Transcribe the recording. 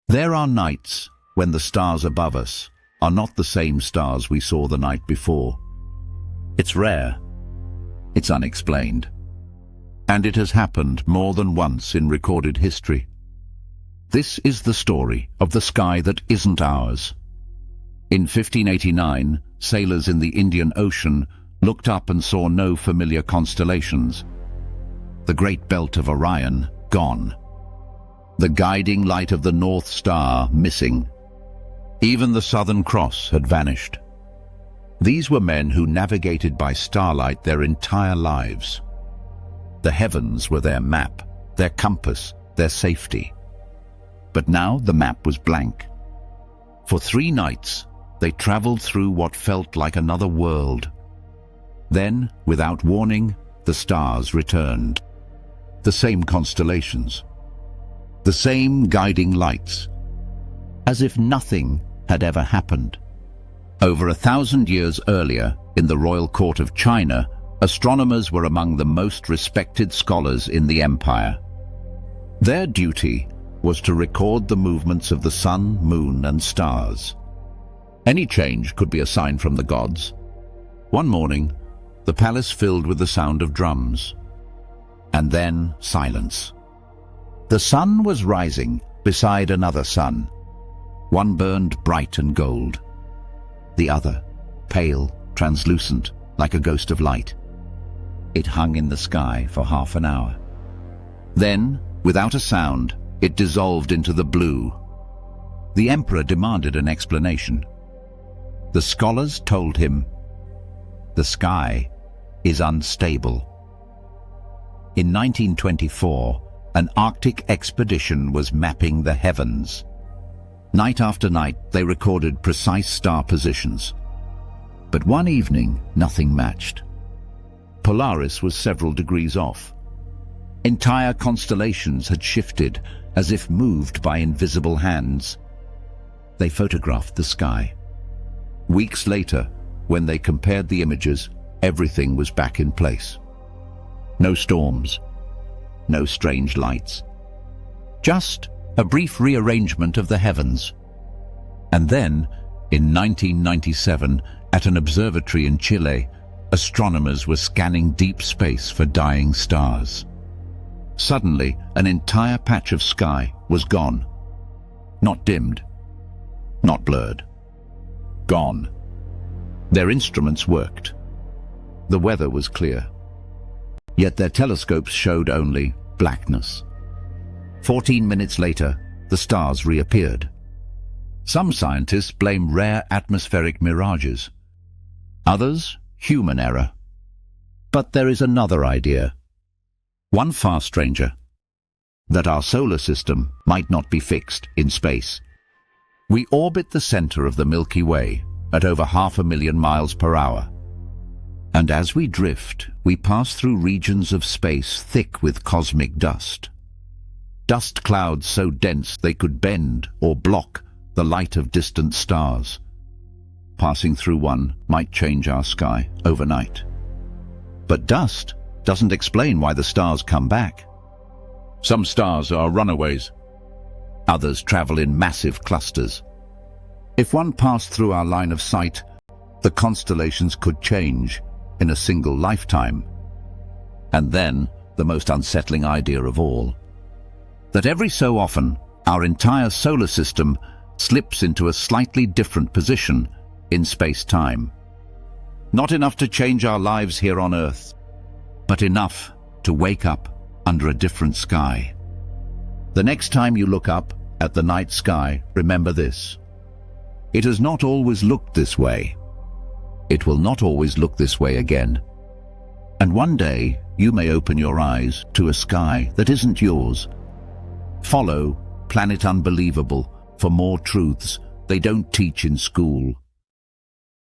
There are nights when the stars above us are not the same stars we saw the night before. It's rare. It's unexplained. And it has happened more than once in recorded history. This is the story of the sky that isn't ours. In 1589, sailors in the Indian Ocean looked up and saw no familiar constellations. The great belt of Orion gone. The guiding light of the North Star missing. Even the Southern Cross had vanished. These were men who navigated by starlight their entire lives. The heavens were their map, their compass, their safety. But now the map was blank. For 3 nights, they traveled through what felt like another world. Then, without warning, the stars returned. The same constellations. The same guiding lights. As if nothing had ever happened. Over 1,000 years earlier, in the royal court of China, astronomers were among the most respected scholars in the empire. Their duty was to record the movements of the sun, moon, and stars. Any change could be a sign from the gods. One morning, the palace filled with the sound of drums. And then silence. The sun was rising beside another sun. One burned bright and gold. The other, pale, translucent, like a ghost of light. It hung in the sky for half an hour. Then, without a sound, it dissolved into the blue. The emperor demanded an explanation. The scholars told him, "The sky is unstable." In 1924, an Arctic expedition was mapping the heavens. Night after night, they recorded precise star positions. But one evening, nothing matched. Polaris was several degrees off. Entire constellations had shifted, as if moved by invisible hands. They photographed the sky. Weeks later, when they compared the images, everything was back in place. No storms, no strange lights. Just a brief rearrangement of the heavens. And then, in 1997, at an observatory in Chile, astronomers were scanning deep space for dying stars. Suddenly, an entire patch of sky was gone. Not dimmed, not blurred. Gone. Their instruments worked. The weather was clear. Yet their telescopes showed only blackness. 14 minutes later, the stars reappeared. Some scientists blame rare atmospheric mirages. Others, human error. But there is another idea. One far stranger. That our solar system might not be fixed in space. We orbit the center of the Milky Way at over 500,000 miles per hour. And as we drift, we pass through regions of space thick with cosmic dust. Dust clouds so dense they could bend or block the light of distant stars. Passing through one might change our sky overnight. But dust doesn't explain why the stars come back. Some stars are runaways. Others travel in massive clusters. If one passed through our line of sight, the constellations could change in a single lifetime. And then, the most unsettling idea of all, that every so often, our entire solar system slips into a slightly different position in space-time. Not enough to change our lives here on Earth, but enough to wake up under a different sky. The next time you look up at the night sky, remember this. It has not always looked this way. It will not always look this way again. And one day, you may open your eyes to a sky that isn't yours. Follow Planet Unbelievable for more truths they don't teach in school.